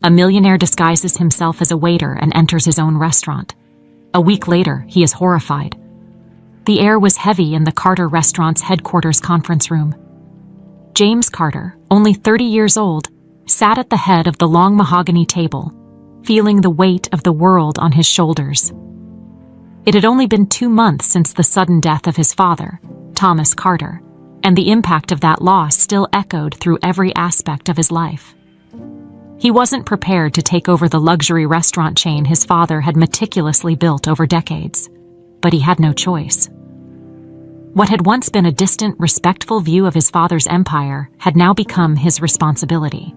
A millionaire disguises himself as a waiter and enters his own restaurant. A week later, he is horrified. The air was heavy in the Carter restaurant's headquarters conference room. James Carter, only 30 years old, sat at the head of the long mahogany table, feeling the weight of the world on his shoulders. It had only been 2 months since the sudden death of his father, Thomas Carter, and the impact of that loss still echoed through every aspect of his life. He wasn't prepared to take over the luxury restaurant chain his father had meticulously built over decades, but he had no choice. What had once been a distant, respectful view of his father's empire had now become his responsibility.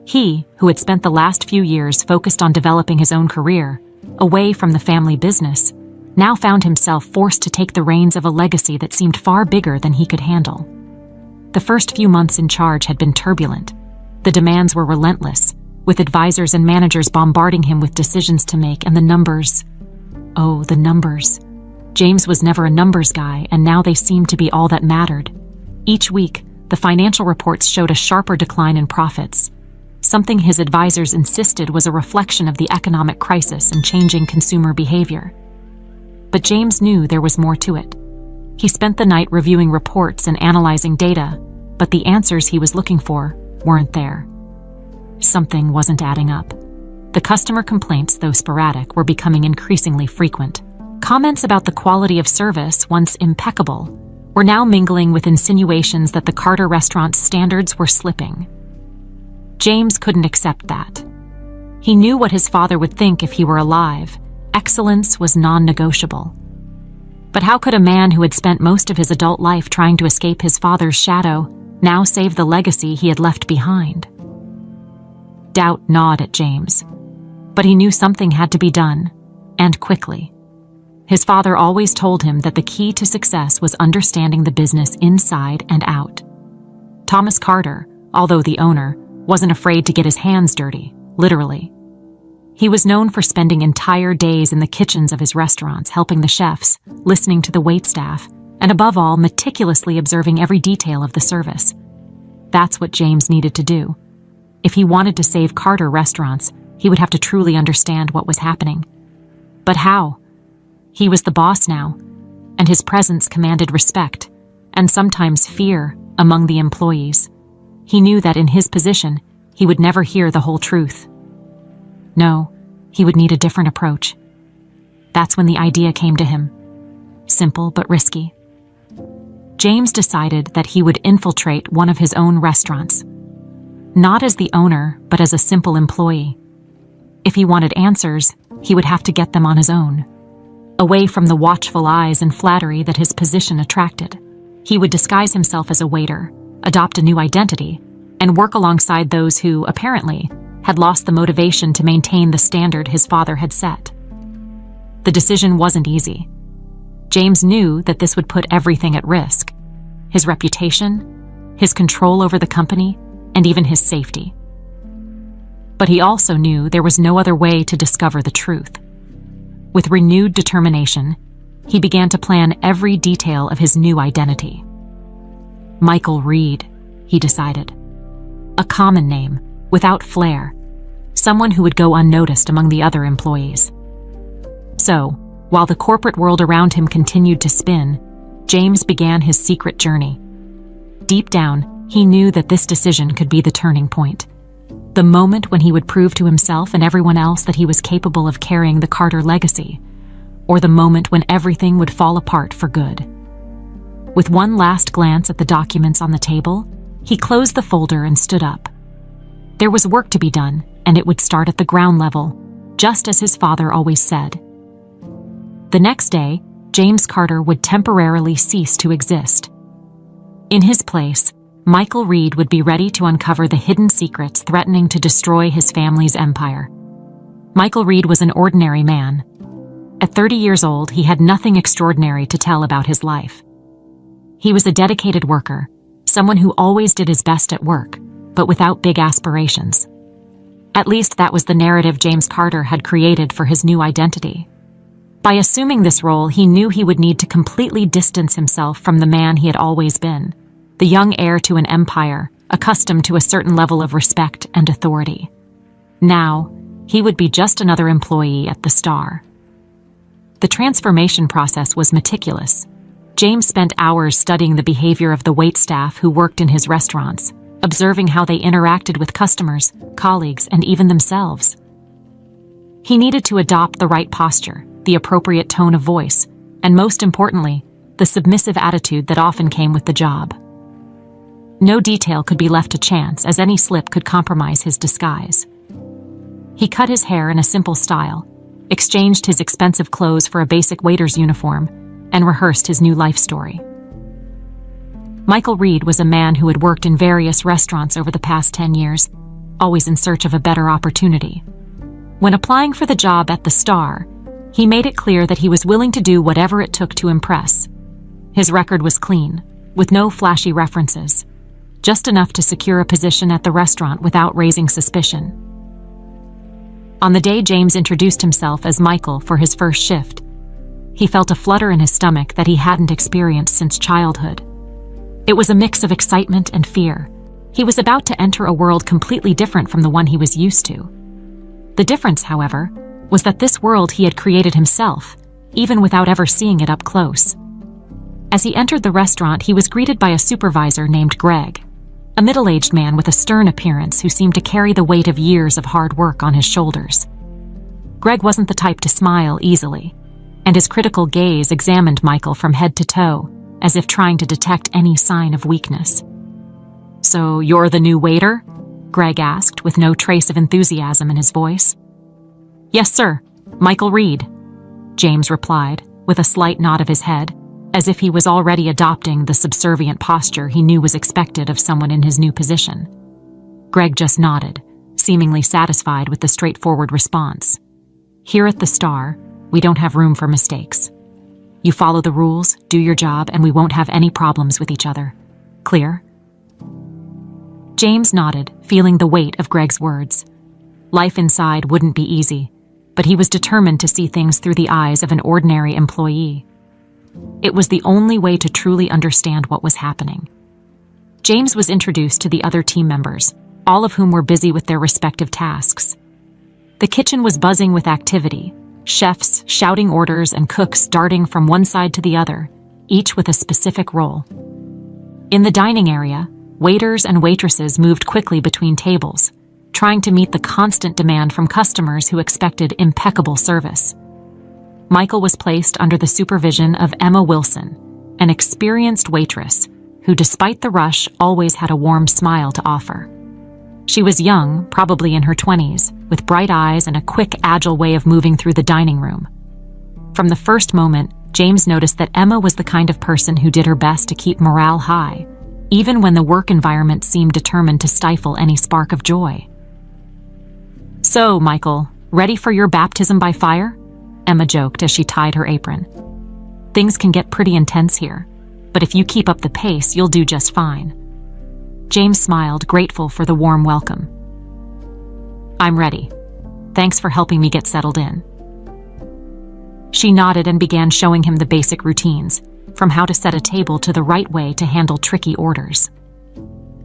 He, who had spent the last few years focused on developing his own career, away from the family business, now found himself forced to take the reins of a legacy that seemed far bigger than he could handle. The first few months in charge had been turbulent. The demands were relentless, with advisors and managers bombarding him with decisions to make, and the numbers. Oh, the numbers. James was never a numbers guy, and now they seemed to be all that mattered. Each week, the financial reports showed a sharper decline in profits, something his advisors insisted was a reflection of the economic crisis and changing consumer behavior. But James knew there was more to it. He spent the night reviewing reports and analyzing data, but the answers he was looking for weren't there. Something wasn't adding up. The customer complaints, though sporadic, were becoming increasingly frequent. Comments about the quality of service, once impeccable, were now mingling with insinuations that the Carter restaurant's standards were slipping. James couldn't accept that. He knew what his father would think if he were alive. Excellence was non-negotiable. But how could a man who had spent most of his adult life trying to escape his father's shadow now save the legacy he had left behind? Doubt gnawed at James, but he knew something had to be done, and quickly. His father always told him that the key to success was understanding the business inside and out. Thomas Carter, although the owner, wasn't afraid to get his hands dirty, literally. He was known for spending entire days in the kitchens of his restaurants, helping the chefs, listening to the waitstaff, and above all, meticulously observing every detail of the service. That's what James needed to do. If he wanted to save Carter restaurants, he would have to truly understand what was happening. But how? He was the boss now, and his presence commanded respect, and sometimes fear, among the employees. He knew that in his position, he would never hear the whole truth. No, he would need a different approach. That's when the idea came to him. Simple but risky. James decided that he would infiltrate one of his own restaurants. Not as the owner, but as a simple employee. If he wanted answers, he would have to get them on his own. Away from the watchful eyes and flattery that his position attracted. He would disguise himself as a waiter, adopt a new identity, and work alongside those who, apparently, had lost the motivation to maintain the standard his father had set. The decision wasn't easy. James knew that this would put everything at risk: his reputation, his control over the company, and even his safety. But he also knew there was no other way to discover the truth. With renewed determination, he began to plan every detail of his new identity. Michael Reed, he decided. A common name, without flair, someone who would go unnoticed among the other employees. So, while the corporate world around him continued to spin, James began his secret journey. Deep down, he knew that this decision could be the turning point. The moment when he would prove to himself and everyone else that he was capable of carrying the Carter legacy, or the moment when everything would fall apart for good. With one last glance at the documents on the table, he closed the folder and stood up. There was work to be done, and it would start at the ground level, just as his father always said. The next day, James Carter would temporarily cease to exist. In his place, Michael Reed would be ready to uncover the hidden secrets threatening to destroy his family's empire. Michael Reed was an ordinary man. At 30 years old, he had nothing extraordinary to tell about his life. He was a dedicated worker, someone who always did his best at work, but without big aspirations. At least that was the narrative James Carter had created for his new identity. By assuming this role, he knew he would need to completely distance himself from the man he had always been, the young heir to an empire, accustomed to a certain level of respect and authority. Now, he would be just another employee at the Star. The transformation process was meticulous. James spent hours studying the behavior of the waitstaff who worked in his restaurants, observing how they interacted with customers, colleagues, and even themselves. He needed to adopt the right posture, the appropriate tone of voice, and most importantly, the submissive attitude that often came with the job. No detail could be left to chance, as any slip could compromise his disguise. He cut his hair in a simple style, exchanged his expensive clothes for a basic waiter's uniform, and rehearsed his new life story. Michael Reed was a man who had worked in various restaurants over the past 10 years, always in search of a better opportunity. When applying for the job at the Star, he made it clear that he was willing to do whatever it took to impress. His record was clean, with no flashy references, just enough to secure a position at the restaurant without raising suspicion. On the day James introduced himself as Michael for his first shift, he felt a flutter in his stomach that he hadn't experienced since childhood. It was a mix of excitement and fear. He was about to enter a world completely different from the one he was used to. The difference, however, was that this world he had created himself, even without ever seeing it up close. As he entered the restaurant, he was greeted by a supervisor named Greg, a middle-aged man with a stern appearance who seemed to carry the weight of years of hard work on his shoulders. Greg wasn't the type to smile easily, and his critical gaze examined Michael from head to toe, as if trying to detect any sign of weakness. "So you're the new waiter?" Greg asked, with no trace of enthusiasm in his voice. "Yes, sir. Michael Reed," James replied, with a slight nod of his head, as if he was already adopting the subservient posture he knew was expected of someone in his new position. Greg just nodded, seemingly satisfied with the straightforward response. "Here at the Star, we don't have room for mistakes. You follow the rules, do your job, and we won't have any problems with each other. Clear?" James nodded, feeling the weight of Greg's words. Life inside wouldn't be easy, but he was determined to see things through the eyes of an ordinary employee. It was the only way to truly understand what was happening. James was introduced to the other team members, all of whom were busy with their respective tasks. The kitchen was buzzing with activity, chefs shouting orders and cooks darting from one side to the other, each with a specific role. In the dining area, waiters and waitresses moved quickly between tables, trying to meet the constant demand from customers who expected impeccable service. Michael was placed under the supervision of Emma Wilson, an experienced waitress who, despite the rush, always had a warm smile to offer. She was young, probably in her 20s, with bright eyes and a quick, agile way of moving through the dining room. From the first moment, James noticed that Emma was the kind of person who did her best to keep morale high, even when the work environment seemed determined to stifle any spark of joy. "So, Michael, ready for your baptism by fire?" Emma joked as she tied her apron. "Things can get pretty intense here, but if you keep up the pace, you'll do just fine." James smiled, grateful for the warm welcome. "I'm ready. Thanks for helping me get settled in." She nodded and began showing him the basic routines, from how to set a table to the right way to handle tricky orders.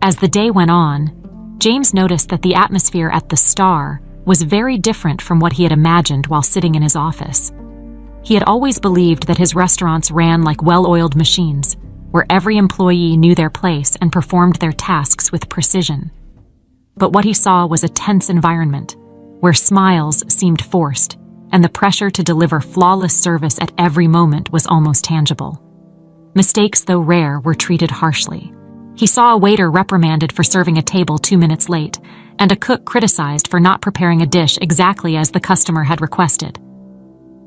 As the day went on, James noticed that the atmosphere at the Star was very different from what he had imagined while sitting in his office. He had always believed that his restaurants ran like well-oiled machines, where every employee knew their place and performed their tasks with precision. But what he saw was a tense environment, where smiles seemed forced, and the pressure to deliver flawless service at every moment was almost tangible. Mistakes, though rare, were treated harshly. He saw a waiter reprimanded for serving a table 2 minutes late, and a cook criticized for not preparing a dish exactly as the customer had requested.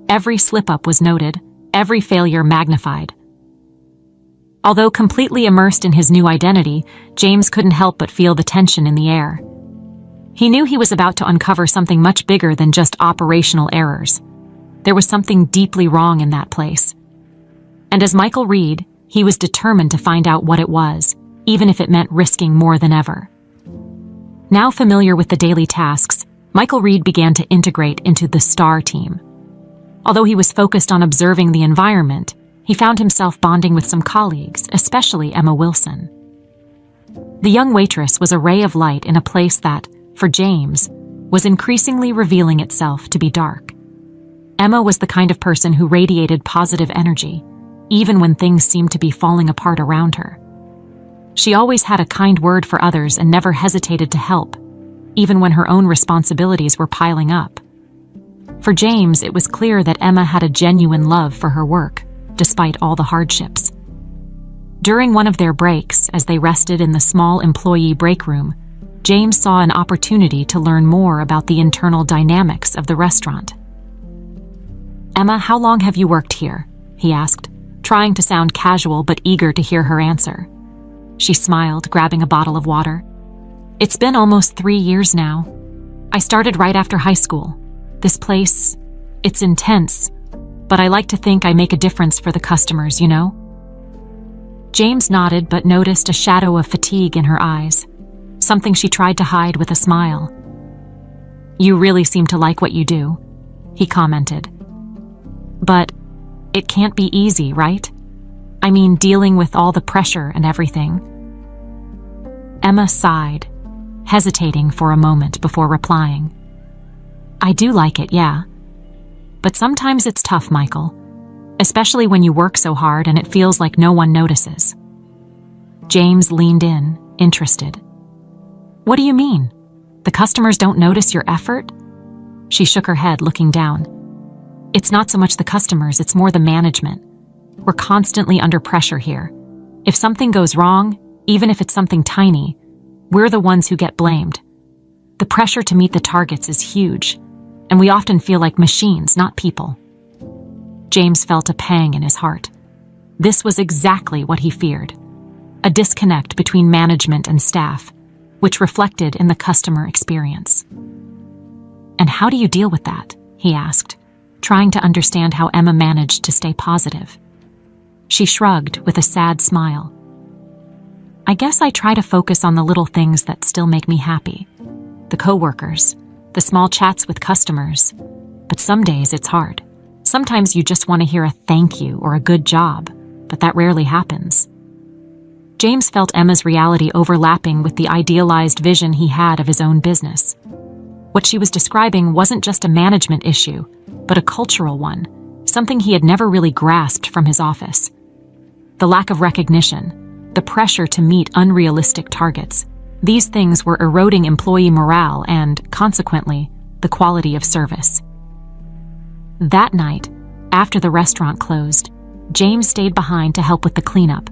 Every slip-up was noted, every failure magnified. Although completely immersed in his new identity, James couldn't help but feel the tension in the air. He knew he was about to uncover something much bigger than just operational errors. There was something deeply wrong in that place. And as Michael Reed, he was determined to find out what it was, even if it meant risking more than ever. Now familiar with the daily tasks, Michael Reed began to integrate into the Star team. Although he was focused on observing the environment, he found himself bonding with some colleagues, especially Emma Wilson. The young waitress was a ray of light in a place that, for James, was increasingly revealing itself to be dark. Emma was the kind of person who radiated positive energy, even when things seemed to be falling apart around her. She always had a kind word for others and never hesitated to help, even when her own responsibilities were piling up. For James, it was clear that Emma had a genuine love for her work, despite all the hardships. During one of their breaks, as they rested in the small employee break room, James saw an opportunity to learn more about the internal dynamics of the restaurant. "Emma, how long have you worked here?" he asked, trying to sound casual but eager to hear her answer. She smiled, grabbing a bottle of water. "It's been almost 3 years now. I started right after high school. This place, it's intense, but I like to think I make a difference for the customers, you know?" James nodded but noticed a shadow of fatigue in her eyes, something she tried to hide with a smile. "You really seem to like what you do," he commented. "But it can't be easy, right? I mean, dealing with all the pressure and everything." Emma sighed, hesitating for a moment before replying. "I do like it, yeah. But sometimes it's tough, Michael, especially when you work so hard and it feels like no one notices." James leaned in, interested. "What do you mean? The customers don't notice your effort?" She shook her head, looking down. "It's not so much the customers, it's more the management. We're constantly under pressure here. If something goes wrong, even if it's something tiny, we're the ones who get blamed. The pressure to meet the targets is huge, and we often feel like machines, not people." James felt a pang in his heart. This was exactly what he feared: a disconnect between management and staff, which reflected in the customer experience. "And how do you deal with that?" he asked, trying to understand how Emma managed to stay positive. She shrugged with a sad smile. "I guess I try to focus on the little things that still make me happy. The coworkers, the small chats with customers. But some days it's hard. Sometimes you just want to hear a thank you or a good job, but that rarely happens." James felt Emma's reality overlapping with the idealized vision he had of his own business. What she was describing wasn't just a management issue, but a cultural one, something he had never really grasped from his office. The lack of recognition, the pressure to meet unrealistic targets, these things were eroding employee morale and, consequently, the quality of service. That night, after the restaurant closed, James stayed behind to help with the cleanup,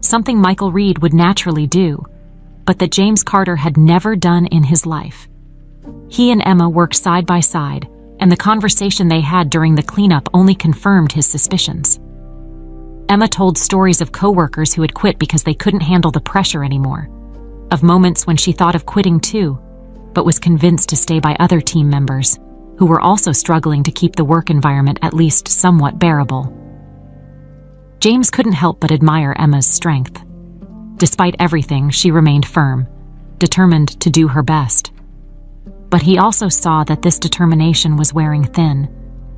something Michael Reed would naturally do, but that James Carter had never done in his life. He and Emma worked side by side, and the conversation they had during the cleanup only confirmed his suspicions. Emma told stories of coworkers who had quit because they couldn't handle the pressure anymore, of moments when she thought of quitting too, but was convinced to stay by other team members, who were also struggling to keep the work environment at least somewhat bearable. James couldn't help but admire Emma's strength. Despite everything, she remained firm, determined to do her best. But he also saw that this determination was wearing thin,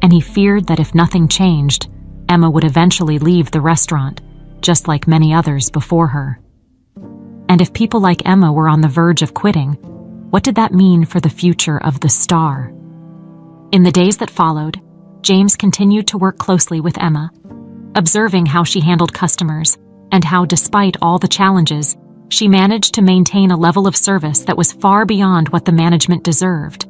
and he feared that if nothing changed, Emma would eventually leave the restaurant, just like many others before her. And if people like Emma were on the verge of quitting, what did that mean for the future of the star? In the days that followed, James continued to work closely with Emma, observing how she handled customers and how, despite all the challenges, she managed to maintain a level of service that was far beyond what the management deserved.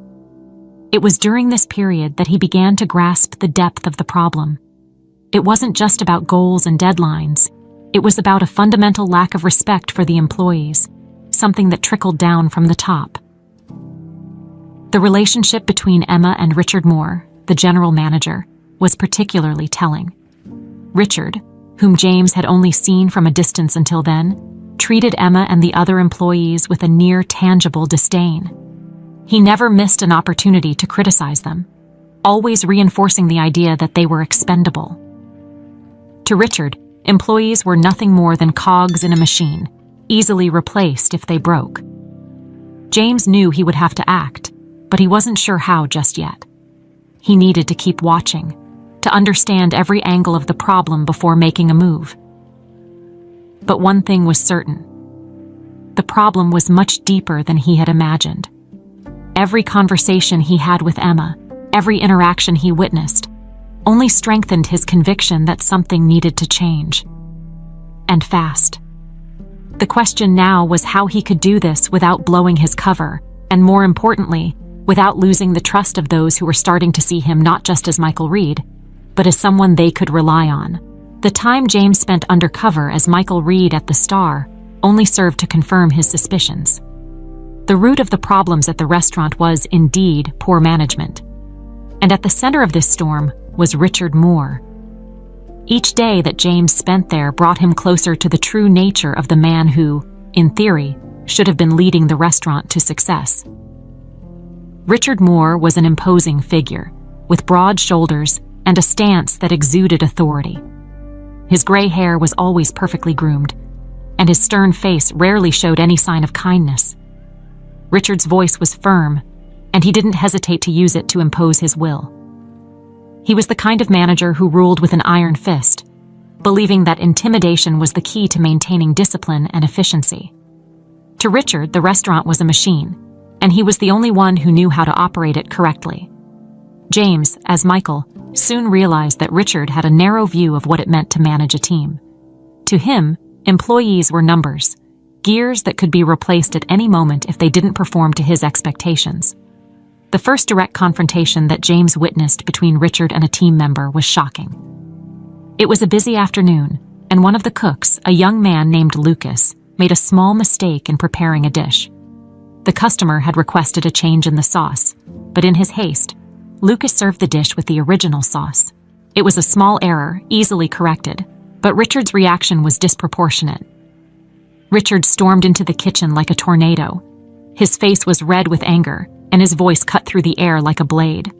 It was during this period that he began to grasp the depth of the problem. It wasn't just about goals and deadlines. It was about a fundamental lack of respect for the employees, something that trickled down from the top. The relationship between Emma and Richard Moore, the general manager, was particularly telling. Richard, whom James had only seen from a distance until then, treated Emma and the other employees with a near tangible disdain. He never missed an opportunity to criticize them, always reinforcing the idea that they were expendable. To Richard, employees were nothing more than cogs in a machine, easily replaced if they broke. James knew he would have to act, but he wasn't sure how just yet. He needed to keep watching, to understand every angle of the problem before making a move. But one thing was certain. The problem was much deeper than he had imagined. every conversation he had with Emma, every interaction he witnessed, only strengthened his conviction that something needed to change. And fast. The question now was how he could do this without blowing his cover, and more importantly, without losing the trust of those who were starting to see him not just as Michael Reed, but as someone they could rely on. The time James spent undercover as Michael Reed at the Star only served to confirm his suspicions. The root of the problems at the restaurant was, indeed, poor management. And at the center of this storm was Richard Moore. Each day that James spent there brought him closer to the true nature of the man who, in theory, should have been leading the restaurant to success. Richard Moore was an imposing figure, with broad shoulders and a stance that exuded authority. His gray hair was always perfectly groomed, and his stern face rarely showed any sign of kindness. Richard's voice was firm, and he didn't hesitate to use it to impose his will. He was the kind of manager who ruled with an iron fist, believing that intimidation was the key to maintaining discipline and efficiency. To Richard, the restaurant was a machine, and he was the only one who knew how to operate it correctly. James, as Michael, soon realized that Richard had a narrow view of what it meant to manage a team. To him, employees were numbers, gears that could be replaced at any moment if they didn't perform to his expectations. The first direct confrontation that James witnessed between Richard and a team member was shocking. It was a busy afternoon, and one of the cooks, a young man named Lucas, made a small mistake in preparing a dish. The customer had requested a change in the sauce, but in his haste, Lucas served the dish with the original sauce. It was a small error, easily corrected, but Richard's reaction was disproportionate. Richard stormed into the kitchen like a tornado. His face was red with anger, and his voice cut through the air like a blade.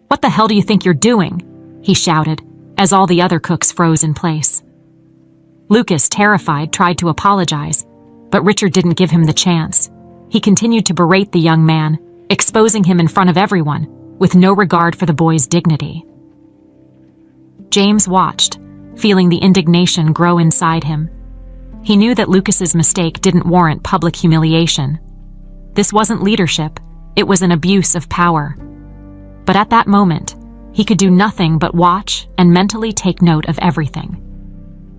"What the hell do you think you're doing?" he shouted, as all the other cooks froze in place. Lucas, terrified, tried to apologize, but Richard didn't give him the chance. He continued to berate the young man, exposing him in front of everyone, with no regard for the boy's dignity. James watched, feeling the indignation grow inside him. He knew that Lucas's mistake didn't warrant public humiliation. This wasn't leadership, it was an abuse of power. But at that moment, he could do nothing but watch and mentally take note of everything.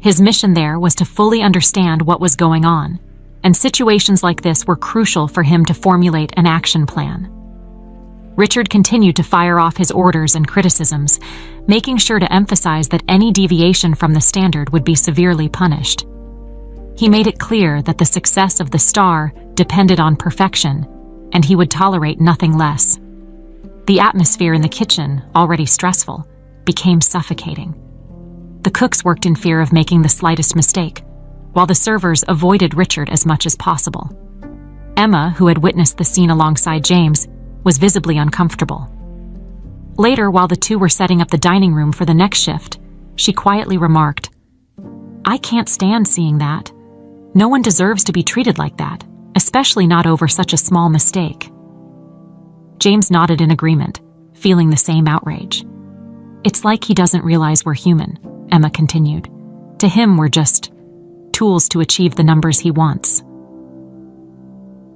His mission there was to fully understand what was going on, and situations like this were crucial for him to formulate an action plan. Richard continued to fire off his orders and criticisms, making sure to emphasize that any deviation from the standard would be severely punished. He made it clear that the success of the Star depended on perfection, and he would tolerate nothing less. The atmosphere in the kitchen, already stressful, became suffocating. The cooks worked in fear of making the slightest mistake, while the servers avoided Richard as much as possible. Emma, who had witnessed the scene alongside James, was visibly uncomfortable. Later, while the two were setting up the dining room for the next shift, she quietly remarked, "I can't stand seeing that. No one deserves to be treated like that, especially not over such a small mistake." James nodded in agreement, feeling the same outrage. "It's like he doesn't realize we're human," Emma continued. "To him, we're just tools to achieve the numbers he wants."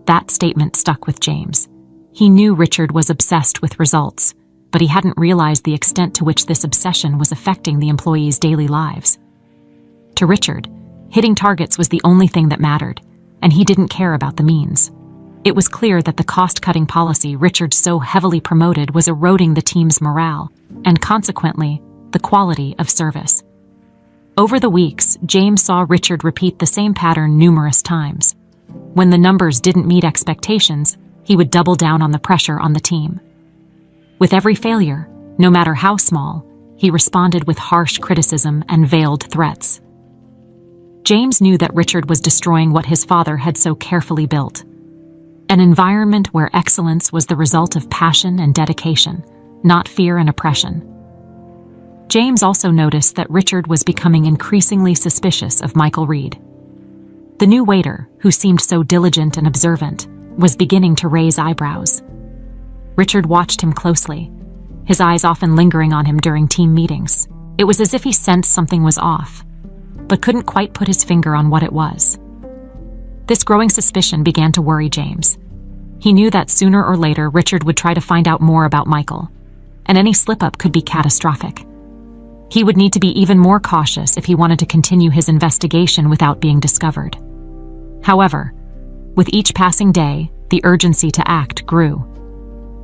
That statement stuck with James. He knew Richard was obsessed with results, but he hadn't realized the extent to which this obsession was affecting the employees' daily lives. To Richard, hitting targets was the only thing that mattered, and he didn't care about the means. It was clear that the cost-cutting policy Richard so heavily promoted was eroding the team's morale, and consequently, the quality of service. Over the weeks, James saw Richard repeat the same pattern numerous times. When the numbers didn't meet expectations, he would double down on the pressure on the team. With every failure, no matter how small, he responded with harsh criticism and veiled threats. James knew that Richard was destroying what his father had so carefully built. An environment where excellence was the result of passion and dedication, not fear and oppression. James also noticed that Richard was becoming increasingly suspicious of Michael Reed. The new waiter, who seemed so diligent and observant, was beginning to raise eyebrows. Richard watched him closely, his eyes often lingering on him during team meetings. It was as if he sensed something was off, but couldn't quite put his finger on what it was. This growing suspicion began to worry James. He knew that sooner or later Richard would try to find out more about Michael, and any slip-up could be catastrophic. He would need to be even more cautious if he wanted to continue his investigation without being discovered. However, with each passing day, the urgency to act grew.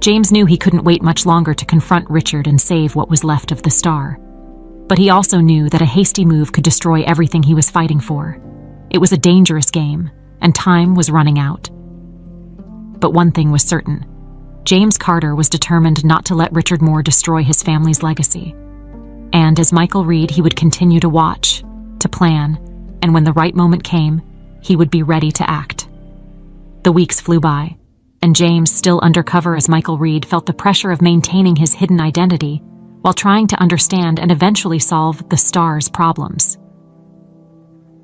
James knew he couldn't wait much longer to confront Richard and save what was left of the star. But he also knew that a hasty move could destroy everything he was fighting for. It was a dangerous game, and time was running out. But one thing was certain. James Carter was determined not to let Richard Moore destroy his family's legacy. And as Michael Reed, he would continue to watch, to plan, and when the right moment came, he would be ready to act. The weeks flew by, and James, still undercover as Michael Reed, felt the pressure of maintaining his hidden identity while trying to understand and eventually solve the star's problems.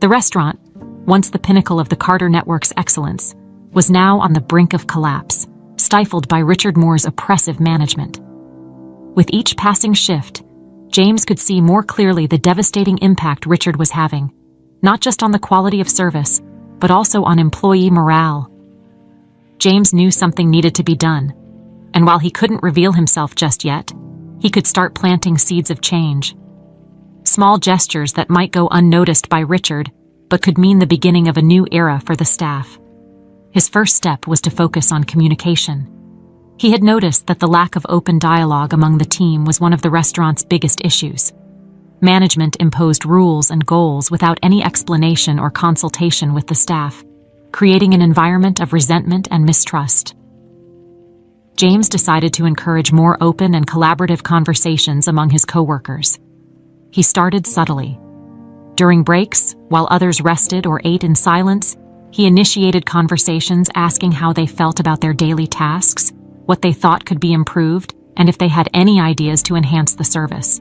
The restaurant, once the pinnacle of the Carter Network's excellence, was now on the brink of collapse, stifled by Richard Moore's oppressive management. With each passing shift, James could see more clearly the devastating impact Richard was having, not just on the quality of service, but also on employee morale. James knew something needed to be done, and while he couldn't reveal himself just yet, he could start planting seeds of change. Small gestures that might go unnoticed by Richard, but could mean the beginning of a new era for the staff. His first step was to focus on communication. He had noticed that the lack of open dialogue among the team was one of the restaurant's biggest issues. Management imposed rules and goals without any explanation or consultation with the staff, creating an environment of resentment and mistrust. James decided to encourage more open and collaborative conversations among his coworkers. He started subtly. During breaks, while others rested or ate in silence, he initiated conversations asking how they felt about their daily tasks, what they thought could be improved, and if they had any ideas to enhance the service.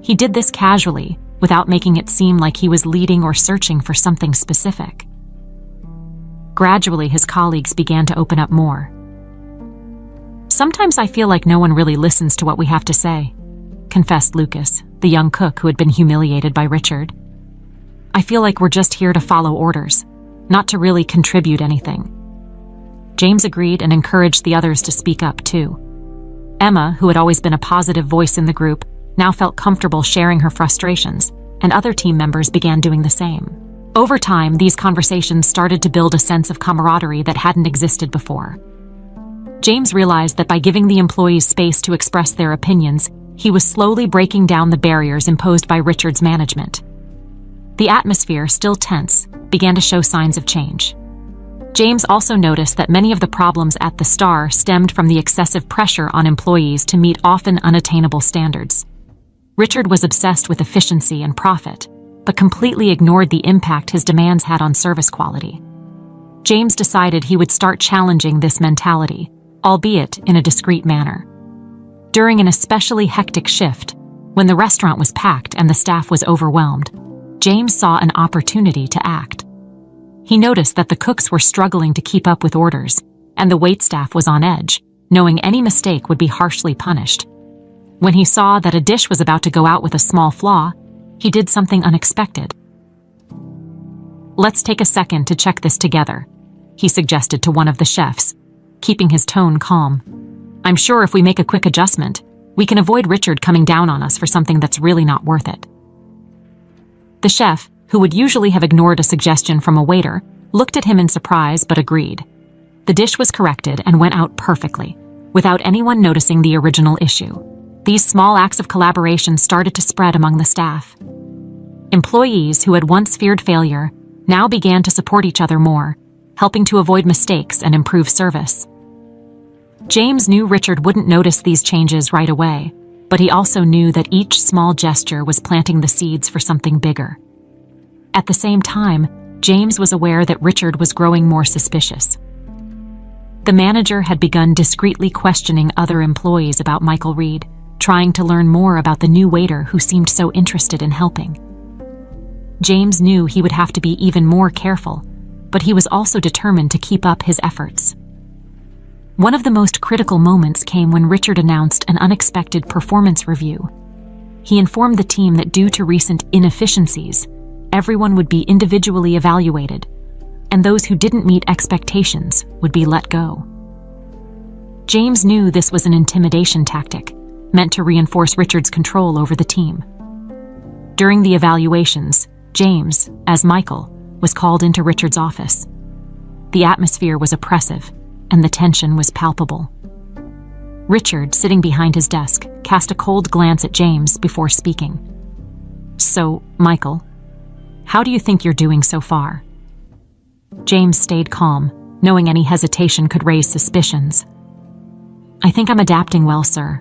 He did this casually, without making it seem like he was leading or searching for something specific. Gradually, his colleagues began to open up more. "Sometimes I feel like no one really listens to what we have to say," confessed Lucas, the young cook who had been humiliated by Richard. "I feel like we're just here to follow orders, not to really contribute anything." James agreed and encouraged the others to speak up too. Emma, who had always been a positive voice in the group, now felt comfortable sharing her frustrations, and other team members began doing the same. Over time, these conversations started to build a sense of camaraderie that hadn't existed before. James realized that by giving the employees space to express their opinions, he was slowly breaking down the barriers imposed by Richard's management. The atmosphere, still tense, began to show signs of change. James also noticed that many of the problems at the Star stemmed from the excessive pressure on employees to meet often unattainable standards. Richard was obsessed with efficiency and profit, but completely ignored the impact his demands had on service quality. James decided he would start challenging this mentality, albeit in a discreet manner. During an especially hectic shift, when the restaurant was packed and the staff was overwhelmed, James saw an opportunity to act. He noticed that the cooks were struggling to keep up with orders, and the waitstaff was on edge, knowing any mistake would be harshly punished. When he saw that a dish was about to go out with a small flaw, he did something unexpected. "Let's take a second to check this together," he suggested to one of the chefs, keeping his tone calm. "I'm sure if we make a quick adjustment, we can avoid Richard coming down on us for something that's really not worth it." The chef, who would usually have ignored a suggestion from a waiter, looked at him in surprise but agreed. The dish was corrected and went out perfectly, without anyone noticing the original issue. These small acts of collaboration started to spread among the staff. Employees who had once feared failure now began to support each other more, helping to avoid mistakes and improve service. James knew Richard wouldn't notice these changes right away, but he also knew that each small gesture was planting the seeds for something bigger. At the same time, James was aware that Richard was growing more suspicious. The manager had begun discreetly questioning other employees about Michael Reed, trying to learn more about the new waiter who seemed so interested in helping. James knew he would have to be even more careful, but he was also determined to keep up his efforts. One of the most critical moments came when Richard announced an unexpected performance review. He informed the team that due to recent inefficiencies, everyone would be individually evaluated, and those who didn't meet expectations would be let go. James knew this was an intimidation tactic, meant to reinforce Richard's control over the team. During the evaluations, James, as Michael, was called into Richard's office. The atmosphere was oppressive, and the tension was palpable. Richard, sitting behind his desk, cast a cold glance at James before speaking. "So, Michael, how do you think you're doing so far?" James stayed calm, knowing any hesitation could raise suspicions. "I think I'm adapting well, sir.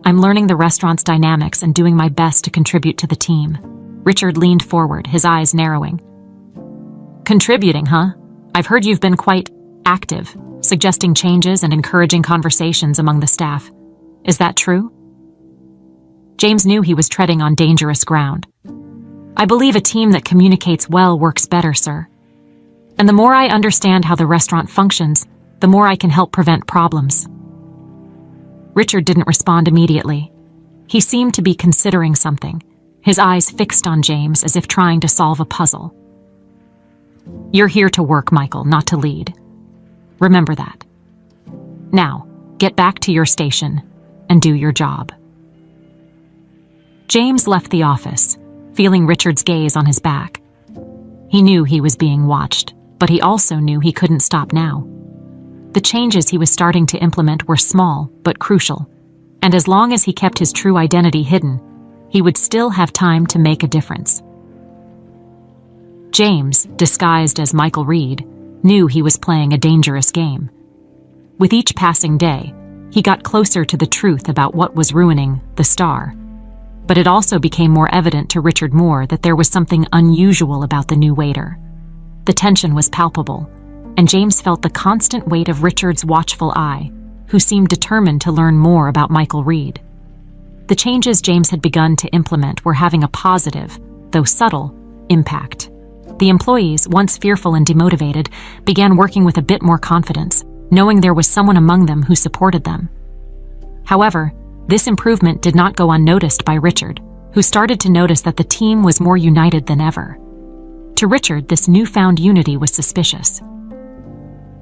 I'm learning the restaurant's dynamics and doing my best to contribute to the team." Richard leaned forward, his eyes narrowing. "Contributing, huh? I've heard you've been quite active, suggesting changes and encouraging conversations among the staff. Is that true?" James knew he was treading on dangerous ground. "I believe a team that communicates well works better, sir. And the more I understand how the restaurant functions, the more I can help prevent problems." Richard didn't respond immediately. He seemed to be considering something, his eyes fixed on James as if trying to solve a puzzle. "You're here to work, Michael, not to lead. Remember that. Now, get back to your station and do your job." James left the office, feeling Richard's gaze on his back. He knew he was being watched, but he also knew he couldn't stop now. The changes he was starting to implement were small but crucial, and as long as he kept his true identity hidden, he would still have time to make a difference. James, disguised as Michael Reed, knew he was playing a dangerous game. With each passing day, he got closer to the truth about what was ruining the Star. But it also became more evident to Richard Moore that there was something unusual about the new waiter. The tension was palpable, and James felt the constant weight of Richard's watchful eye, who seemed determined to learn more about Michael Reed. The changes James had begun to implement were having a positive, though subtle, impact. The employees, once fearful and demotivated, began working with a bit more confidence, knowing there was someone among them who supported them. However, this improvement did not go unnoticed by Richard, who started to notice that the team was more united than ever. To Richard, this newfound unity was suspicious.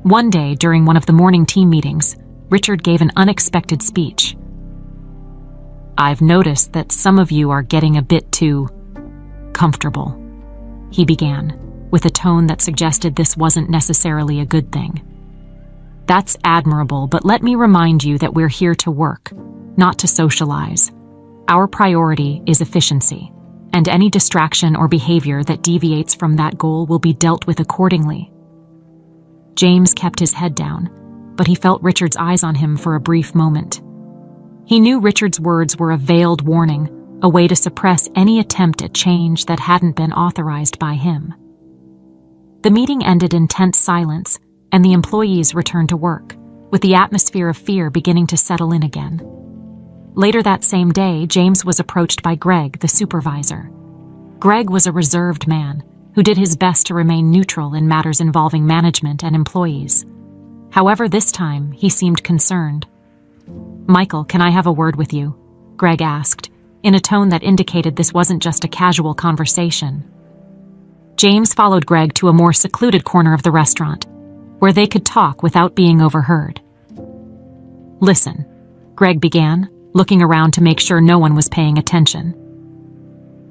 One day, during one of the morning team meetings, Richard gave an unexpected speech. "I've noticed that some of you are getting a bit too comfortable," he began, with a tone that suggested this wasn't necessarily a good thing. "That's admirable, but let me remind you that we're here to work, not to socialize. Our priority is efficiency, and any distraction or behavior that deviates from that goal will be dealt with accordingly." James kept his head down, but he felt Richard's eyes on him for a brief moment. He knew Richard's words were a veiled warning, a way to suppress any attempt at change that hadn't been authorized by him. The meeting ended in tense silence, and the employees returned to work, with the atmosphere of fear beginning to settle in again. Later that same day, James was approached by Greg, the supervisor. Greg was a reserved man who did his best to remain neutral in matters involving management and employees. However, this time, he seemed concerned. "Michael, can I have a word with you?" Greg asked, in a tone that indicated this wasn't just a casual conversation. James followed Greg to a more secluded corner of the restaurant, where they could talk without being overheard. "Listen," Greg began, looking around to make sure no one was paying attention.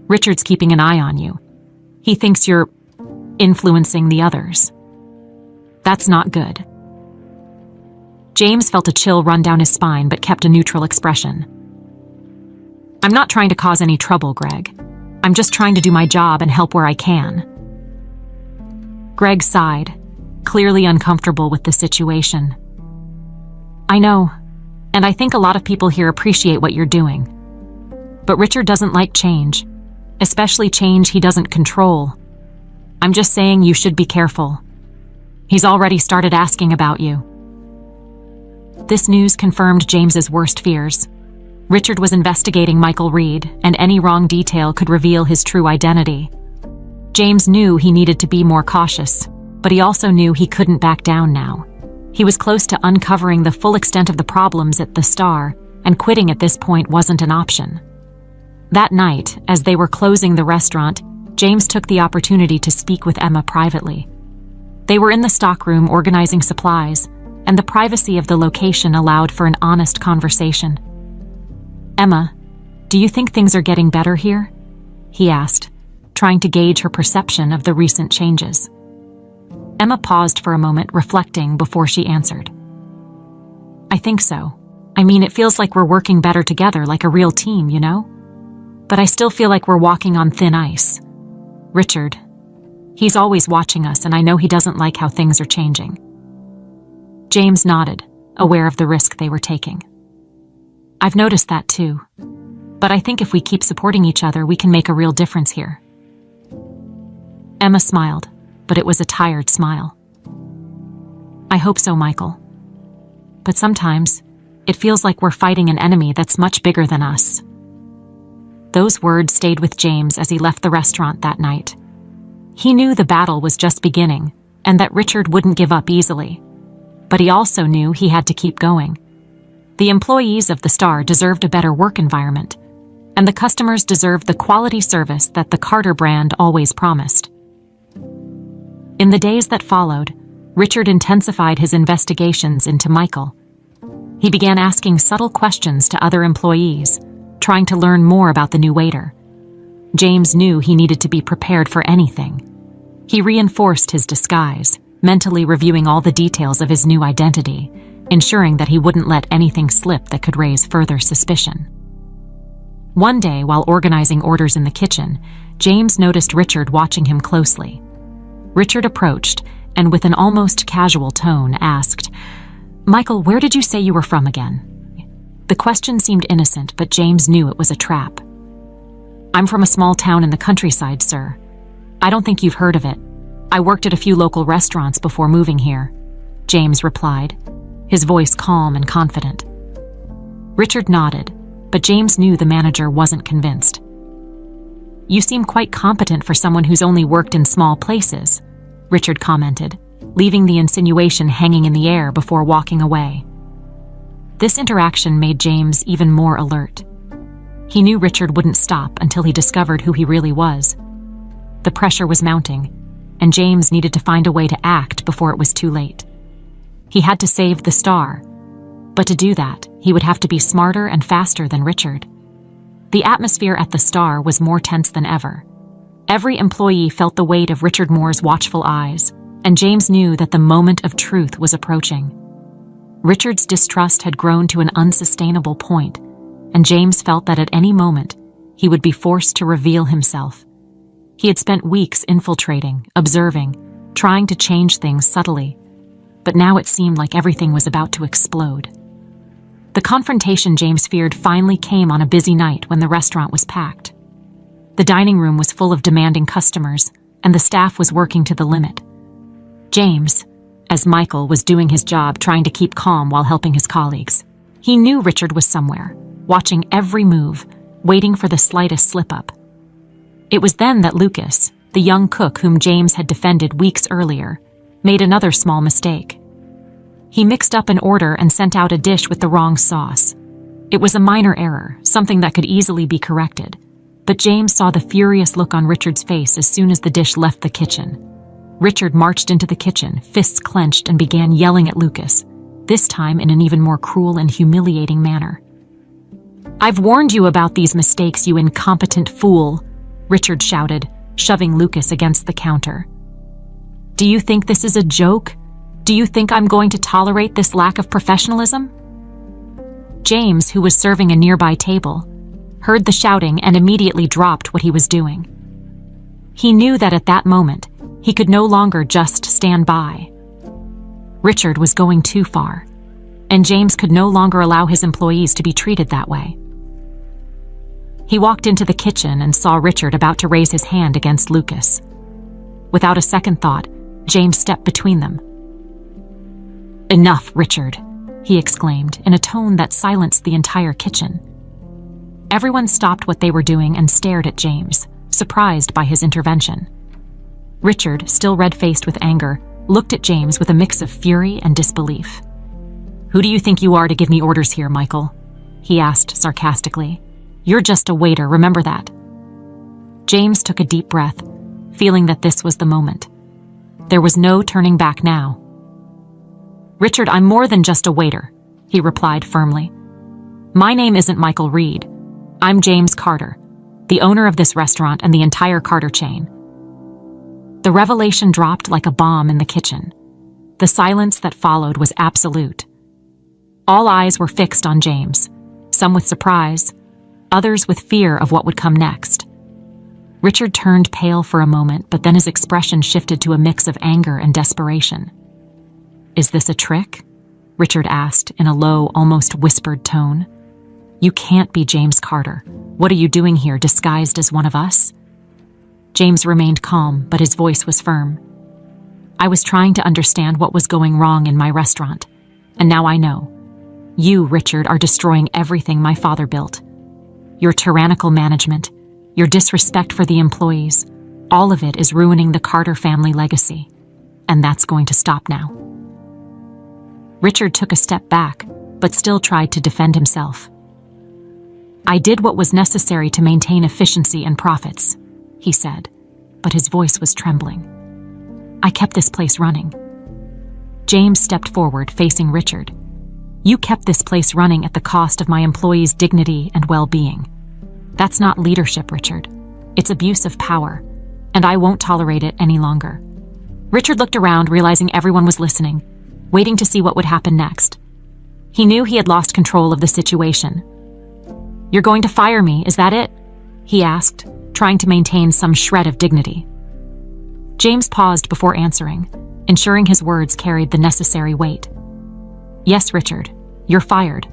"Richard's keeping an eye on you. He thinks you're influencing the others. That's not good." James felt a chill run down his spine but kept a neutral expression. "I'm not trying to cause any trouble, Greg. I'm just trying to do my job and help where I can." Greg sighed, clearly uncomfortable with the situation. "I know, and I think a lot of people here appreciate what you're doing. But Richard doesn't like change, especially change he doesn't control. I'm just saying you should be careful. He's already started asking about you." This news confirmed James's worst fears. Richard was investigating Michael Reed, and any wrong detail could reveal his true identity. James knew he needed to be more cautious, but he also knew he couldn't back down now. He was close to uncovering the full extent of the problems at the Star, and quitting at this point wasn't an option. That night, as they were closing the restaurant, James took the opportunity to speak with Emma privately. They were in the stockroom organizing supplies, and the privacy of the location allowed for an honest conversation. "Emma, do you think things are getting better here?" he asked, trying to gauge her perception of the recent changes. Emma paused for a moment, reflecting before she answered. "I think so. I mean, it feels like we're working better together, like a real team, you know? But I still feel like we're walking on thin ice. Richard, he's always watching us, and I know he doesn't like how things are changing." James nodded, aware of the risk they were taking. "I've noticed that too. But I think if we keep supporting each other, we can make a real difference here." Emma smiled, but it was a tired smile. "I hope so, Michael. But sometimes, it feels like we're fighting an enemy that's much bigger than us." Those words stayed with James as he left the restaurant that night. He knew the battle was just beginning, and that Richard wouldn't give up easily. But he also knew he had to keep going. The employees of the Star deserved a better work environment, and the customers deserved the quality service that the Carter brand always promised. In the days that followed, Richard intensified his investigations into Michael. He began asking subtle questions to other employees, trying to learn more about the new waiter. James knew he needed to be prepared for anything. He reinforced his disguise, mentally reviewing all the details of his new identity, ensuring that he wouldn't let anything slip that could raise further suspicion. One day, while organizing orders in the kitchen, James noticed Richard watching him closely. Richard approached and, with an almost casual tone, asked, "Michael, where did you say you were from again?" The question seemed innocent, but James knew it was a trap. "I'm from a small town in the countryside, sir. I don't think you've heard of it. I worked at a few local restaurants before moving here," James replied, his voice calm and confident. Richard nodded, but James knew the manager wasn't convinced. "You seem quite competent for someone who's only worked in small places," Richard commented, leaving the insinuation hanging in the air before walking away. This interaction made James even more alert. He knew Richard wouldn't stop until he discovered who he really was. The pressure was mounting, and James needed to find a way to act before it was too late. He had to save the Star, but to do that, he would have to be smarter and faster than Richard. The atmosphere at the Star was more tense than ever. Every employee felt the weight of Richard Moore's watchful eyes, and James knew that the moment of truth was approaching. Richard's distrust had grown to an unsustainable point, and James felt that at any moment, he would be forced to reveal himself. He had spent weeks infiltrating, observing, trying to change things subtly, but now it seemed like everything was about to explode. The confrontation James feared finally came on a busy night when the restaurant was packed. The dining room was full of demanding customers, and the staff was working to the limit. James, as Michael was doing his job trying to keep calm while helping his colleagues, he knew Richard was somewhere, watching every move, waiting for the slightest slip-up. It was then that Lucas, the young cook whom James had defended weeks earlier, made another small mistake. He mixed up an order and sent out a dish with the wrong sauce. It was a minor error, something that could easily be corrected, but James saw the furious look on Richard's face as soon as the dish left the kitchen. Richard marched into the kitchen, fists clenched, and began yelling at Lucas, this time in an even more cruel and humiliating manner. "I've warned you about these mistakes, you incompetent fool," Richard shouted, shoving Lucas against the counter. "Do you think this is a joke? Do you think I'm going to tolerate this lack of professionalism?" James, who was serving a nearby table, heard the shouting and immediately dropped what he was doing. He knew that at that moment, he could no longer just stand by. Richard was going too far, and James could no longer allow his employees to be treated that way. He walked into the kitchen and saw Richard about to raise his hand against Lucas. Without a second thought, James stepped between them. "Enough, Richard," he exclaimed in a tone that silenced the entire kitchen. Everyone stopped what they were doing and stared at James, surprised by his intervention. Richard, still red-faced with anger, looked at James with a mix of fury and disbelief. "Who do you think you are to give me orders here, Michael?" he asked sarcastically. "You're just a waiter, remember that." James took a deep breath, feeling that this was the moment. There was no turning back now. "Richard, I'm more than just a waiter," he replied firmly. "My name isn't Michael Reed. I'm James Carter, the owner of this restaurant and the entire Carter chain." The revelation dropped like a bomb in the kitchen. The silence that followed was absolute. All eyes were fixed on James, some with surprise, others with fear of what would come next. Richard turned pale for a moment, but then his expression shifted to a mix of anger and desperation. "Is this a trick?" Richard asked in a low, almost whispered tone. "You can't be James Carter. What are you doing here, disguised as one of us?" James remained calm, but his voice was firm. "I was trying to understand what was going wrong in my restaurant, and now I know. You, Richard, are destroying everything my father built. Your tyrannical management, your disrespect for the employees, all of it is ruining the Carter family legacy, and that's going to stop now." Richard took a step back, but still tried to defend himself. "I did what was necessary to maintain efficiency and profits," he said, but his voice was trembling. "I kept this place running." James stepped forward, facing Richard. "You kept this place running at the cost of my employees' dignity and well-being. That's not leadership, Richard. It's abuse of power, and I won't tolerate it any longer." Richard looked around, realizing everyone was listening, waiting to see what would happen next. He knew he had lost control of the situation. "You're going to fire me, is that it?" he asked, trying to maintain some shred of dignity. James paused before answering, ensuring his words carried the necessary weight. "Yes, Richard, you're fired,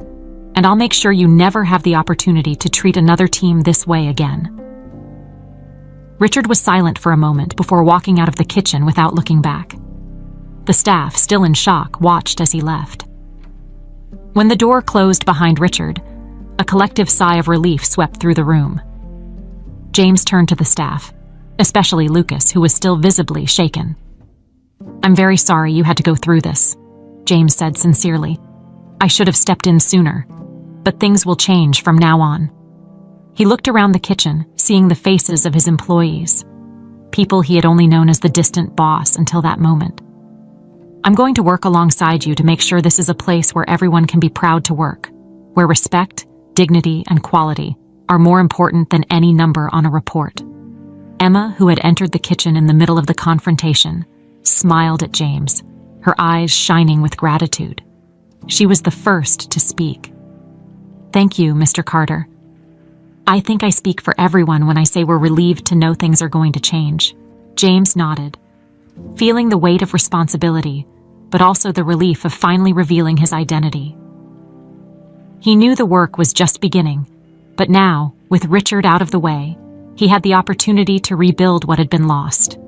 and I'll make sure you never have the opportunity to treat another team this way again." Richard was silent for a moment before walking out of the kitchen without looking back. The staff, still in shock, watched as he left. When the door closed behind Richard, a collective sigh of relief swept through the room. James turned to the staff, especially Lucas, who was still visibly shaken. "I'm very sorry you had to go through this," James said sincerely. "I should have stepped in sooner, but things will change from now on." He looked around the kitchen, seeing the faces of his employees, people he had only known as the distant boss until that moment. "I'm going to work alongside you to make sure this is a place where everyone can be proud to work, where respect, dignity, and quality are more important than any number on a report." Emma, who had entered the kitchen in the middle of the confrontation, smiled at James, her eyes shining with gratitude. She was the first to speak. "Thank you, Mr. Carter. I think I speak for everyone when I say we're relieved to know things are going to change." James nodded, feeling the weight of responsibility, but also the relief of finally revealing his identity. He knew the work was just beginning, but now, with Richard out of the way, he had the opportunity to rebuild what had been lost.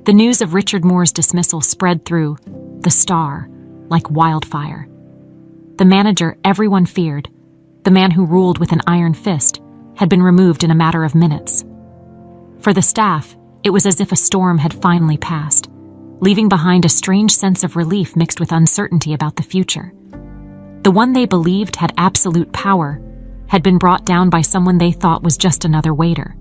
The news of Richard Moore's dismissal spread through the Star like wildfire. The manager everyone feared, the man who ruled with an iron fist, had been removed in a matter of minutes. For the staff, it was as if a storm had finally passed, leaving behind a strange sense of relief mixed with uncertainty about the future. The one they believed had absolute power had been brought down by someone they thought was just another waiter.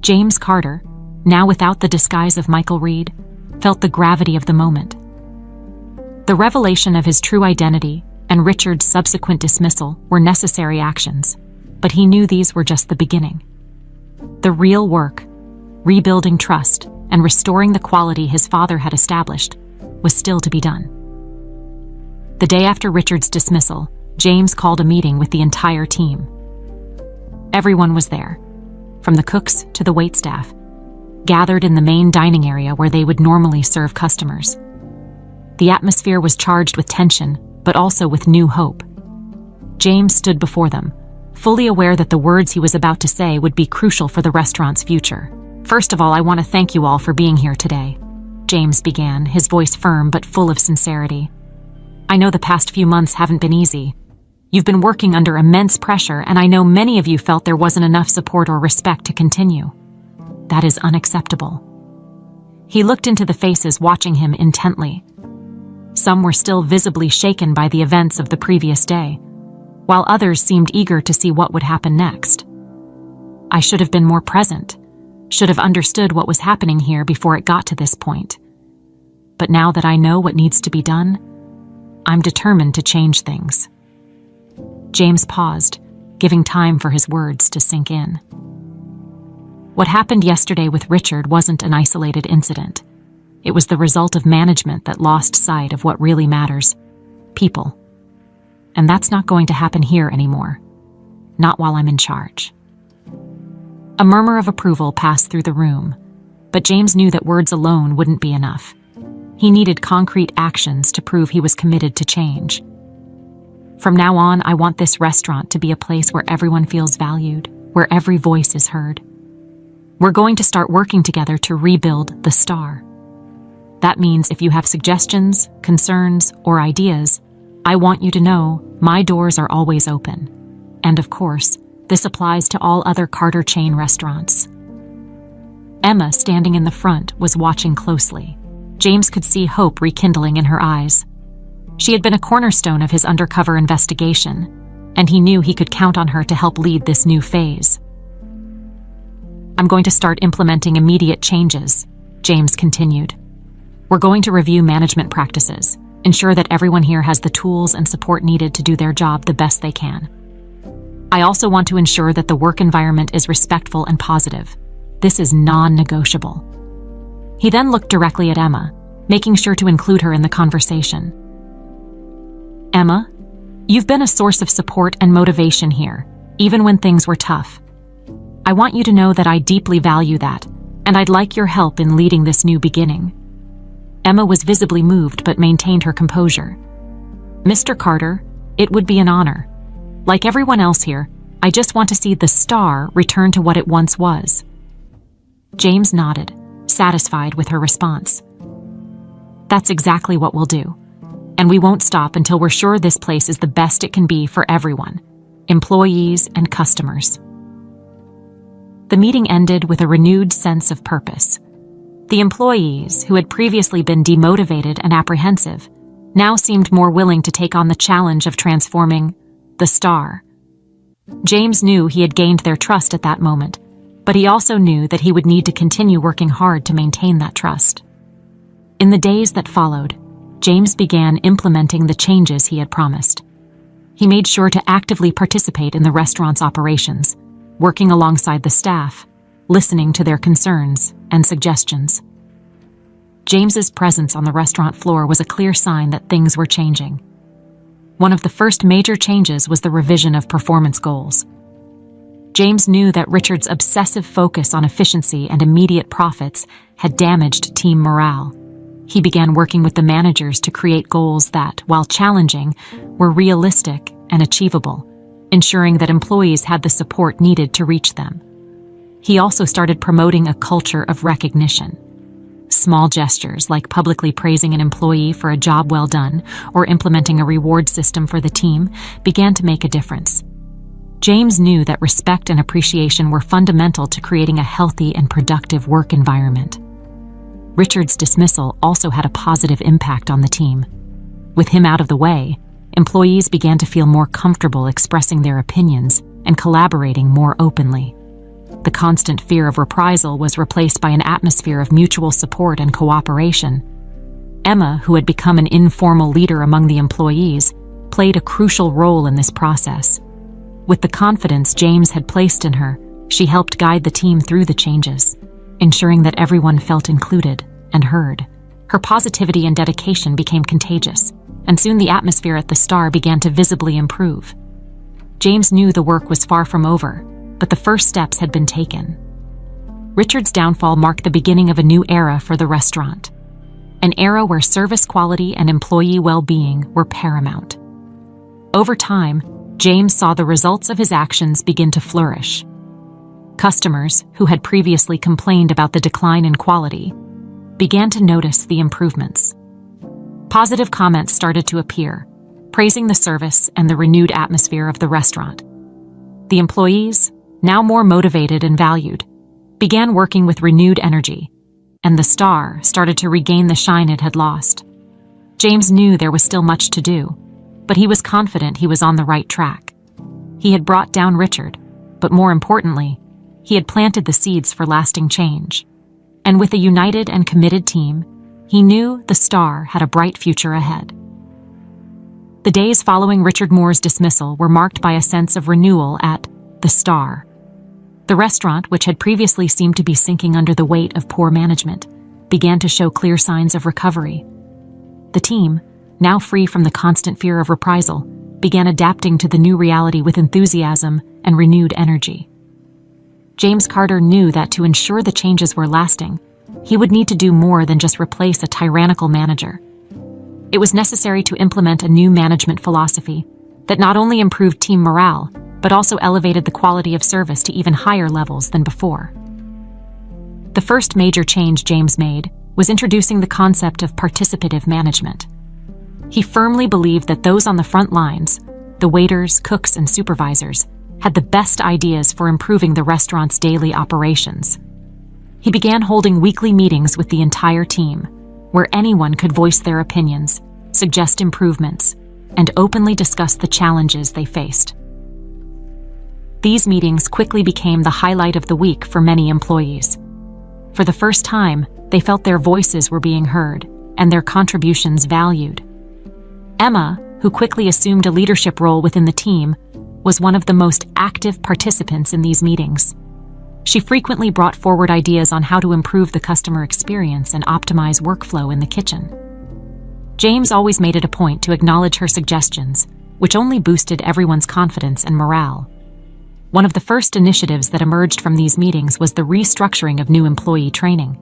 James Carter, now without the disguise of Michael Reed, felt the gravity of the moment. The revelation of his true identity and Richard's subsequent dismissal were necessary actions, but he knew these were just the beginning. The real work, rebuilding trust and restoring the quality his father had established, was still to be done. The day after Richard's dismissal, James called a meeting with the entire team. Everyone was there, from the cooks to the waitstaff, gathered in the main dining area where they would normally serve customers. The atmosphere was charged with tension, but also with new hope. James stood before them, fully aware that the words he was about to say would be crucial for the restaurant's future. "First of all, I want to thank you all for being here today," James began, his voice firm but full of sincerity. "I know the past few months haven't been easy. You've been working under immense pressure, and I know many of you felt there wasn't enough support or respect to continue. That is unacceptable." He looked into the faces watching him intently. Some were still visibly shaken by the events of the previous day, while others seemed eager to see what would happen next. "I should have been more present, should have understood what was happening here before it got to this point. But now that I know what needs to be done, I'm determined to change things." James paused, giving time for his words to sink in. What happened yesterday with Richard wasn't an isolated incident. It was the result of management that lost sight of what really matters: people. And that's not going to happen here anymore. Not while I'm in charge. A murmur of approval passed through the room, but James knew that words alone wouldn't be enough. He needed concrete actions to prove he was committed to change. "From now on, I want this restaurant to be a place where everyone feels valued, where every voice is heard. We're going to start working together to rebuild the Star. That means if you have suggestions, concerns, or ideas, I want you to know my doors are always open. And of course, this applies to all other Carter chain restaurants." Emma, standing in the front, was watching closely. James could see hope rekindling in her eyes. She had been a cornerstone of his undercover investigation, and he knew he could count on her to help lead this new phase. "I'm going to start implementing immediate changes," James continued. "We're going to review management practices, ensure that everyone here has the tools and support needed to do their job the best they can. I also want to ensure that the work environment is respectful and positive. This is non-negotiable." He then looked directly at Emma, making sure to include her in the conversation. "Emma, you've been a source of support and motivation here, even when things were tough. I want you to know that I deeply value that, and I'd like your help in leading this new beginning." Emma was visibly moved but maintained her composure. "Mr. Carter, it would be an honor. Like everyone else here, I just want to see the Star return to what it once was." James nodded, satisfied with her response. "That's exactly what we'll do. And we won't stop until we're sure this place is the best it can be for everyone, employees and customers." The meeting ended with a renewed sense of purpose. The employees, who had previously been demotivated and apprehensive, now seemed more willing to take on the challenge of transforming the Star. James knew he had gained their trust at that moment, but he also knew that he would need to continue working hard to maintain that trust. In the days that followed, James began implementing the changes he had promised. He made sure to actively participate in the restaurant's operations, working alongside the staff, listening to their concerns and suggestions. James's presence on the restaurant floor was a clear sign that things were changing. One of the first major changes was the revision of performance goals. James knew that Richard's obsessive focus on efficiency and immediate profits had damaged team morale. He began working with the managers to create goals that, while challenging, were realistic and achievable, ensuring that employees had the support needed to reach them. He also started promoting a culture of recognition. Small gestures like publicly praising an employee for a job well done or implementing a reward system for the team began to make a difference. James knew that respect and appreciation were fundamental to creating a healthy and productive work environment. Richard's dismissal also had a positive impact on the team. With him out of the way, employees began to feel more comfortable expressing their opinions and collaborating more openly. The constant fear of reprisal was replaced by an atmosphere of mutual support and cooperation. Emma, who had become an informal leader among the employees, played a crucial role in this process. With the confidence James had placed in her, she helped guide the team through the changes, ensuring that everyone felt included and heard. Her positivity and dedication became contagious, and soon the atmosphere at the Star began to visibly improve. James knew the work was far from over, but the first steps had been taken. Richard's downfall marked the beginning of a new era for the restaurant, an era where service quality and employee well-being were paramount. Over time, James saw the results of his actions begin to flourish. Customers, who had previously complained about the decline in quality, began to notice the improvements. Positive comments started to appear, praising the service and the renewed atmosphere of the restaurant. The employees, now more motivated and valued, began working with renewed energy, and the Star started to regain the shine it had lost. James knew there was still much to do, but he was confident he was on the right track. He had brought down Richard, but more importantly, he had planted the seeds for lasting change. And with a united and committed team, he knew the Star had a bright future ahead. The days following Richard Moore's dismissal were marked by a sense of renewal at the Star. The restaurant, which had previously seemed to be sinking under the weight of poor management, began to show clear signs of recovery. The team, now free from the constant fear of reprisal, began adapting to the new reality with enthusiasm and renewed energy. James Carter knew that to ensure the changes were lasting, he would need to do more than just replace a tyrannical manager. It was necessary to implement a new management philosophy that not only improved team morale, but also elevated the quality of service to even higher levels than before. The first major change James made was introducing the concept of participative management. He firmly believed that those on the front lines, the waiters, cooks, and supervisors, had the best ideas for improving the restaurant's daily operations. He began holding weekly meetings with the entire team, where anyone could voice their opinions, suggest improvements, and openly discuss the challenges they faced. These meetings quickly became the highlight of the week for many employees. For the first time, they felt their voices were being heard and their contributions valued. Emma, who quickly assumed a leadership role within the team, was one of the most active participants in these meetings. She frequently brought forward ideas on how to improve the customer experience and optimize workflow in the kitchen. James always made it a point to acknowledge her suggestions, which only boosted everyone's confidence and morale. One of the first initiatives that emerged from these meetings was the restructuring of new employee training.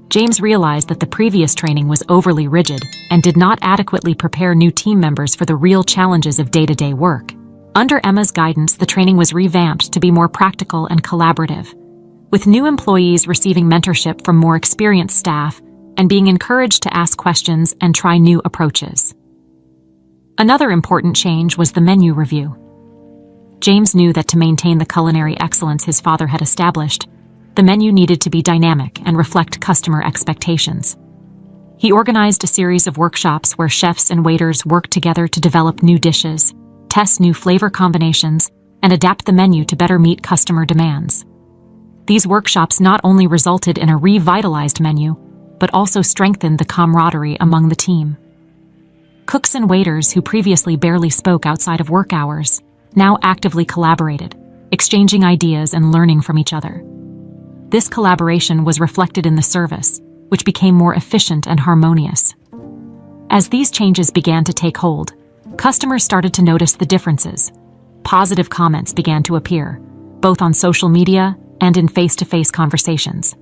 James realized that the previous training was overly rigid and did not adequately prepare new team members for the real challenges of day-to-day work. Under Emma's guidance, the training was revamped to be more practical and collaborative, with new employees receiving mentorship from more experienced staff and being encouraged to ask questions and try new approaches. Another important change was the menu review. James knew that to maintain the culinary excellence his father had established, the menu needed to be dynamic and reflect customer expectations. He organized a series of workshops where chefs and waiters worked together to develop new dishes, test new flavor combinations, and adapt the menu to better meet customer demands. These workshops not only resulted in a revitalized menu, but also strengthened the camaraderie among the team. Cooks and waiters who previously barely spoke outside of work hours now actively collaborated, exchanging ideas and learning from each other. This collaboration was reflected in the service, which became more efficient and harmonious. As these changes began to take hold, customers started to notice the differences. Positive comments began to appear, both on social media and in face-to-face conversations.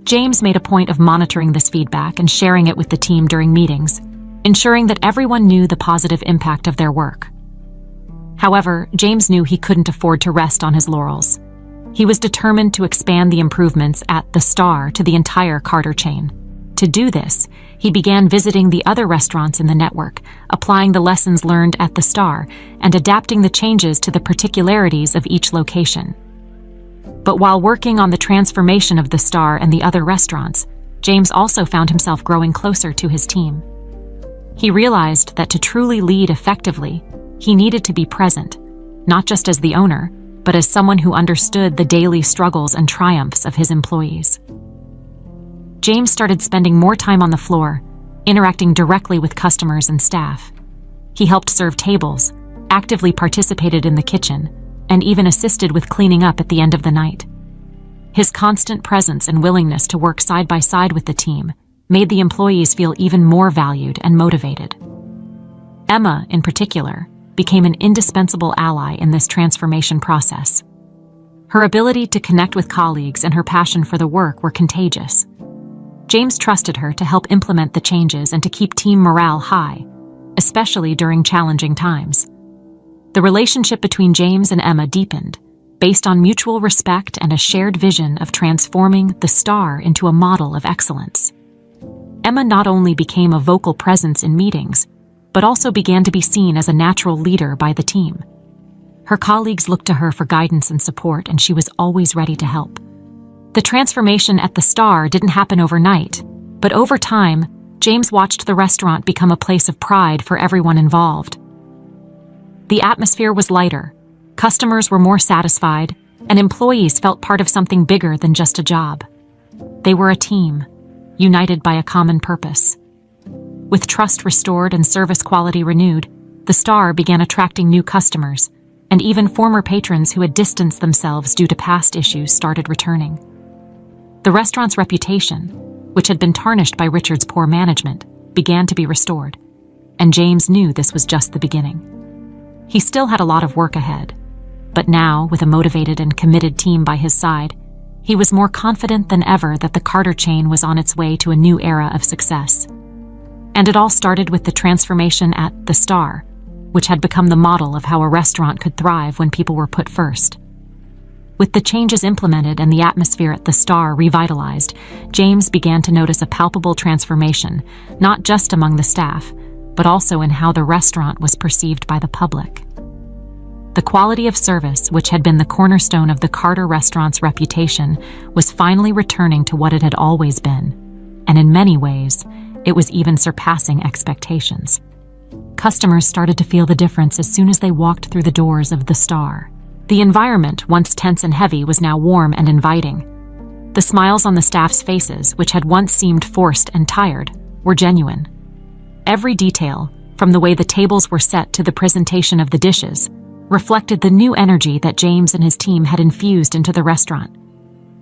James made a point of monitoring this feedback and sharing it with the team during meetings, ensuring that everyone knew the positive impact of their work. However, James knew he couldn't afford to rest on his laurels. He was determined to expand the improvements at the Star to the entire Carter chain. To do this, he began visiting the other restaurants in the network, applying the lessons learned at the Star, and adapting the changes to the particularities of each location. But while working on the transformation of the Star and the other restaurants, James also found himself growing closer to his team. He realized that to truly lead effectively, he needed to be present, not just as the owner, but as someone who understood the daily struggles and triumphs of his employees. James started spending more time on the floor, interacting directly with customers and staff. He helped serve tables, actively participated in the kitchen, and even assisted with cleaning up at the end of the night. His constant presence and willingness to work side by side with the team made the employees feel even more valued and motivated. Emma, in particular, became an indispensable ally in this transformation process. Her ability to connect with colleagues and her passion for the work were contagious. James trusted her to help implement the changes and to keep team morale high, especially during challenging times. The relationship between James and Emma deepened, based on mutual respect and a shared vision of transforming the Star into a model of excellence. Emma not only became a vocal presence in meetings, but also began to be seen as a natural leader by the team. Her colleagues looked to her for guidance and support, and she was always ready to help. The transformation at the Star didn't happen overnight, but over time, James watched the restaurant become a place of pride for everyone involved. The atmosphere was lighter, customers were more satisfied, and employees felt part of something bigger than just a job. They were a team, united by a common purpose. With trust restored and service quality renewed, The Star began attracting new customers, and even former patrons who had distanced themselves due to past issues started returning. The restaurant's reputation, which had been tarnished by Richard's poor management, began to be restored, and James knew this was just the beginning. He still had a lot of work ahead, but now, with a motivated and committed team by his side, he was more confident than ever that the Carter chain was on its way to a new era of success. And it all started with the transformation at The Star, which had become the model of how a restaurant could thrive when people were put first. With the changes implemented and the atmosphere at The Star revitalized, James began to notice a palpable transformation, not just among the staff, but also in how the restaurant was perceived by the public. The quality of service, which had been the cornerstone of the Carter restaurant's reputation, was finally returning to what it had always been, and in many ways, it was even surpassing expectations. Customers started to feel the difference as soon as they walked through the doors of The Star. The environment, once tense and heavy, was now warm and inviting. The smiles on the staff's faces, which had once seemed forced and tired, were genuine. Every detail, from the way the tables were set to the presentation of the dishes, reflected the new energy that James and his team had infused into the restaurant.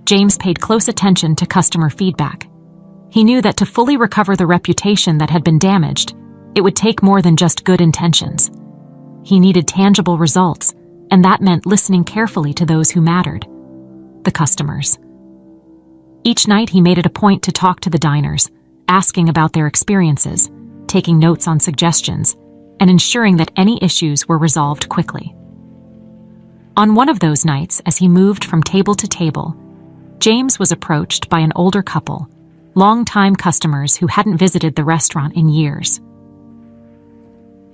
James paid close attention to customer feedback. He knew that to fully recover the reputation that had been damaged, it would take more than just good intentions. He needed tangible results, and that meant listening carefully to those who mattered: the customers. Each night he made it a point to talk to the diners, asking about their experiences, taking notes on suggestions, and ensuring that any issues were resolved quickly. On one of those nights, as he moved from table to table, James was approached by an older couple, long-time customers who hadn't visited the restaurant in years.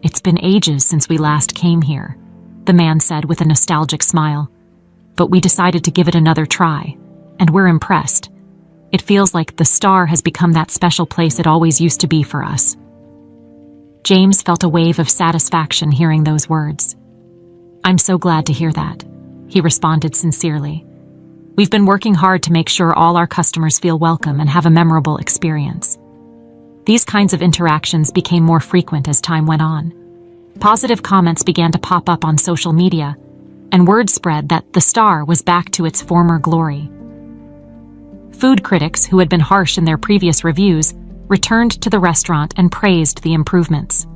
"It's been ages since we last came here," the man said with a nostalgic smile, "but we decided to give it another try, and we're impressed. It feels like The Star has become that special place it always used to be for us." James felt a wave of satisfaction hearing those words. "I'm so glad to hear that," he responded sincerely. "We've been working hard to make sure all our customers feel welcome and have a memorable experience." These kinds of interactions became more frequent as time went on. Positive comments began to pop up on social media, and word spread that The Star was back to its former glory. Food critics, who had been harsh in their previous reviews, returned to the restaurant and praised the improvements.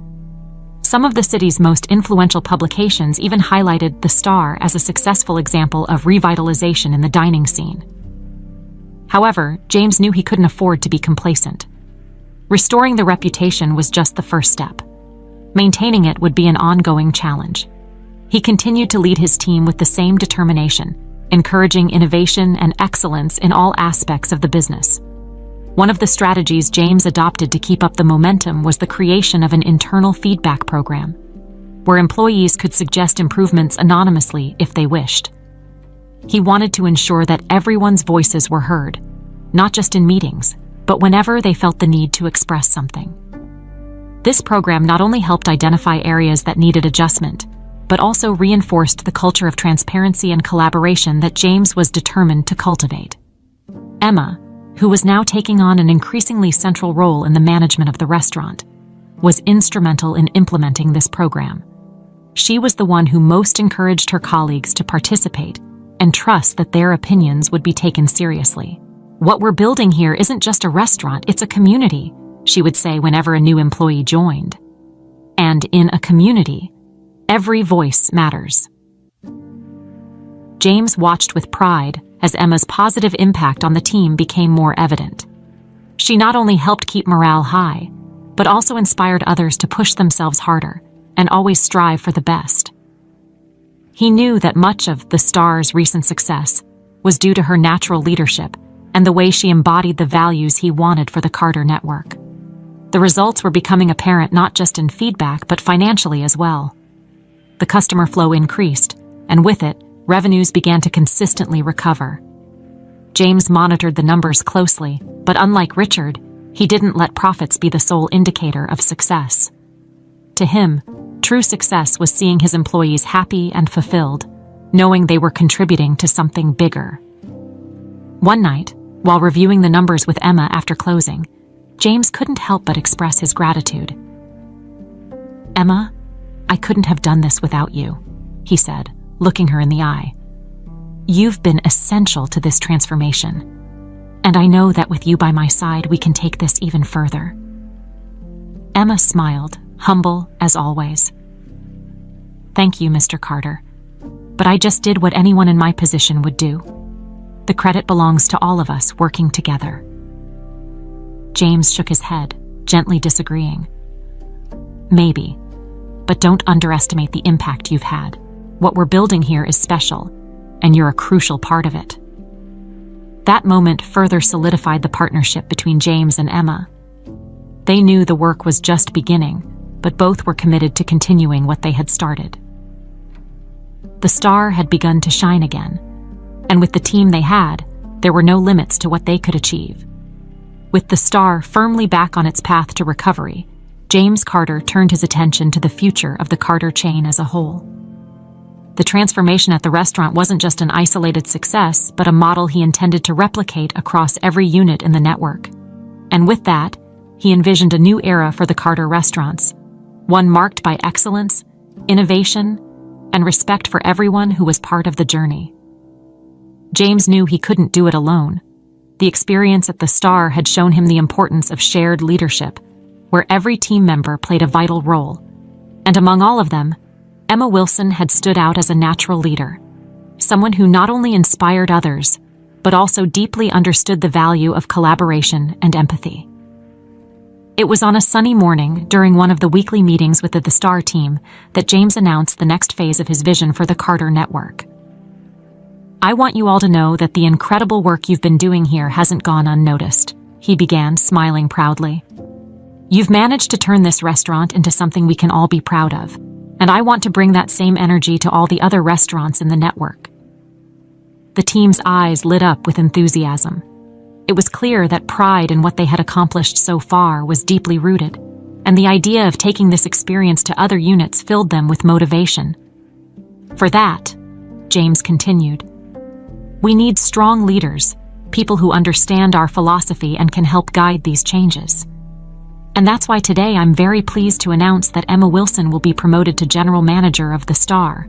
Some of the city's most influential publications even highlighted The Star as a successful example of revitalization in the dining scene. However, James knew he couldn't afford to be complacent. Restoring the reputation was just the first step. Maintaining it would be an ongoing challenge. He continued to lead his team with the same determination, encouraging innovation and excellence in all aspects of the business. One of the strategies James adopted to keep up the momentum was the creation of an internal feedback program, where employees could suggest improvements anonymously if they wished. He wanted to ensure that everyone's voices were heard, not just in meetings, but whenever they felt the need to express something. This program not only helped identify areas that needed adjustment, but also reinforced the culture of transparency and collaboration that James was determined to cultivate. Emma, who was now taking on an increasingly central role in the management of the restaurant, was instrumental in implementing this program. She was the one who most encouraged her colleagues to participate and trust that their opinions would be taken seriously. "What we're building here isn't just a restaurant, it's a community," she would say whenever a new employee joined. And in a community, every voice matters. James watched with pride as Emma's positive impact on the team became more evident. She not only helped keep morale high, but also inspired others to push themselves harder and always strive for the best. He knew that much of The Star's recent success was due to her natural leadership and the way she embodied the values he wanted for the Carter network. The results were becoming apparent not just in feedback but financially as well. The customer flow increased, and with it, revenues began to consistently recover. James monitored the numbers closely, but unlike Richard, he didn't let profits be the sole indicator of success. To him, true success was seeing his employees happy and fulfilled, knowing they were contributing to something bigger. One night, while reviewing the numbers with Emma after closing, James couldn't help but express his gratitude. "Emma, I couldn't have done this without you," he said, looking her in the eye. "You've been essential to this transformation, and I know that with you by my side, we can take this even further." Emma smiled, humble as always. "Thank you, Mr. Carter, but I just did what anyone in my position would do. The credit belongs to all of us working together." James shook his head, gently disagreeing. "Maybe, but don't underestimate the impact you've had. What we're building here is special, and you're a crucial part of it." That moment further solidified the partnership between James and Emma. They knew the work was just beginning, but both were committed to continuing what they had started. The star had begun to shine again, and with the team they had, there were no limits to what they could achieve. With the star firmly back on its path to recovery, James Carter turned his attention to the future of the Carter chain as a whole. The transformation at the restaurant wasn't just an isolated success, but a model he intended to replicate across every unit in the network. And with that, he envisioned a new era for the Carter restaurants, one marked by excellence, innovation, and respect for everyone who was part of the journey. James knew he couldn't do it alone. The experience at the Star had shown him the importance of shared leadership, where every team member played a vital role. And among all of them, Emma Wilson had stood out as a natural leader, someone who not only inspired others, but also deeply understood the value of collaboration and empathy. It was on a sunny morning during one of the weekly meetings with the Star team that James announced the next phase of his vision for the Carter network. "I want you all to know that the incredible work you've been doing here hasn't gone unnoticed," he began, smiling proudly. "You've managed to turn this restaurant into something we can all be proud of, and I want to bring that same energy to all the other restaurants in the network." The team's eyes lit up with enthusiasm. It was clear that pride in what they had accomplished so far was deeply rooted, and the idea of taking this experience to other units filled them with motivation. "For that," James continued, "we need strong leaders, people who understand our philosophy and can help guide these changes. And that's why today I'm very pleased to announce that Emma Wilson will be promoted to General Manager of the Star.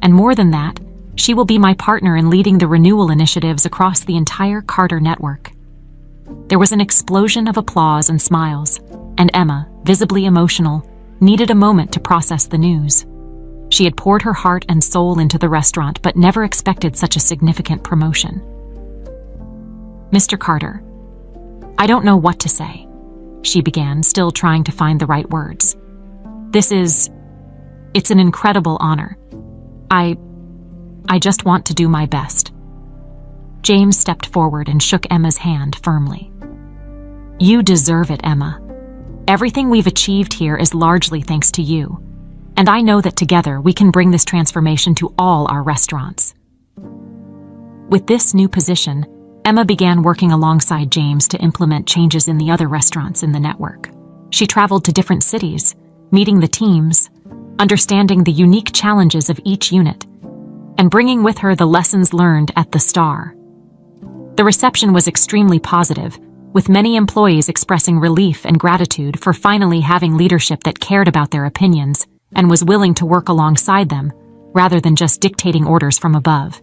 And more than that, she will be my partner in leading the renewal initiatives across the entire Carter network." There was an explosion of applause and smiles, and Emma, visibly emotional, needed a moment to process the news. She had poured her heart and soul into the restaurant, but never expected such a significant promotion. "Mr. Carter, I don't know what to say," she began, still trying to find the right words. It's an incredible honor. I just want to do my best." James stepped forward and shook Emma's hand firmly. "You deserve it, Emma. Everything we've achieved here is largely thanks to you, and I know that together we can bring this transformation to all our restaurants." With this new position, Emma began working alongside James to implement changes in the other restaurants in the network. She traveled to different cities, meeting the teams, understanding the unique challenges of each unit, and bringing with her the lessons learned at the Star. The reception was extremely positive, with many employees expressing relief and gratitude for finally having leadership that cared about their opinions and was willing to work alongside them, rather than just dictating orders from above.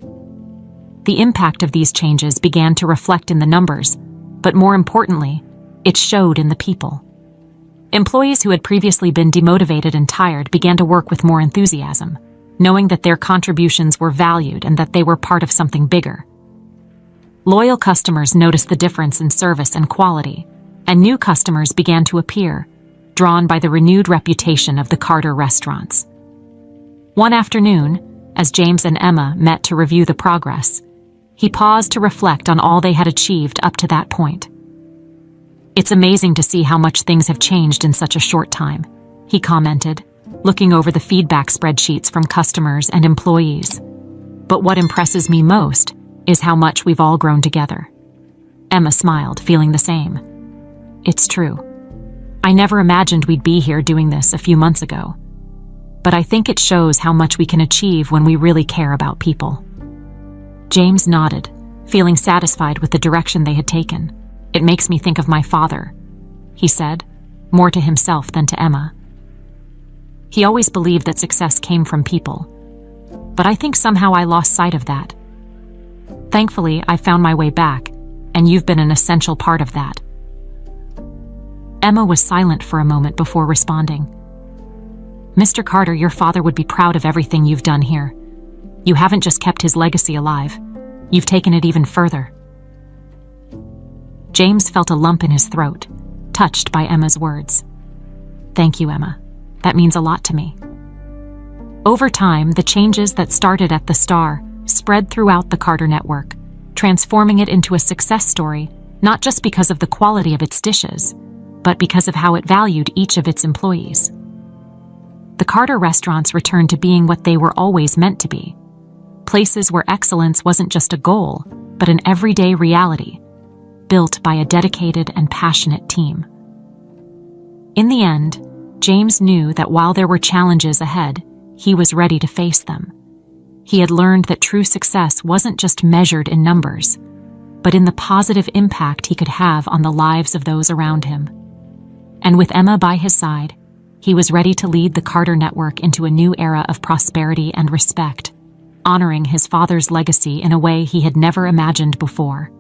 The impact of these changes began to reflect in the numbers, but more importantly, it showed in the people. Employees who had previously been demotivated and tired began to work with more enthusiasm, knowing that their contributions were valued and that they were part of something bigger. Loyal customers noticed the difference in service and quality, and new customers began to appear, drawn by the renewed reputation of the Carter restaurants. One afternoon, as James and Emma met to review the progress, he paused to reflect on all they had achieved up to that point. "It's amazing to see how much things have changed in such a short time," he commented, looking over the feedback spreadsheets from customers and employees. "But what impresses me most is how much we've all grown together." Emma smiled, feeling the same. "It's true. I never imagined we'd be here doing this a few months ago. But I think it shows how much we can achieve when we really care about people." James nodded, feeling satisfied with the direction they had taken. "It makes me think of my father," he said, more to himself than to Emma. He always believed that success came from people. But I think somehow I lost sight of that. Thankfully, I found my way back, and you've been an essential part of that." Emma was silent for a moment before responding. "Mr. Carter, your father would be proud of everything you've done here. You haven't just kept his legacy alive, you've taken it even further." James felt a lump in his throat, touched by Emma's words. "Thank you, Emma. That means a lot to me." Over time, the changes that started at the Star spread throughout the Carter network, transforming it into a success story, not just because of the quality of its dishes, but because of how it valued each of its employees. The Carter restaurants returned to being what they were always meant to be, places where excellence wasn't just a goal, but an everyday reality, built by a dedicated and passionate team. In the end, James knew that while there were challenges ahead, he was ready to face them. He had learned that true success wasn't just measured in numbers, but in the positive impact he could have on the lives of those around him. And with Emma by his side, he was ready to lead the Carter network into a new era of prosperity and respect, honoring his father's legacy in a way he had never imagined before.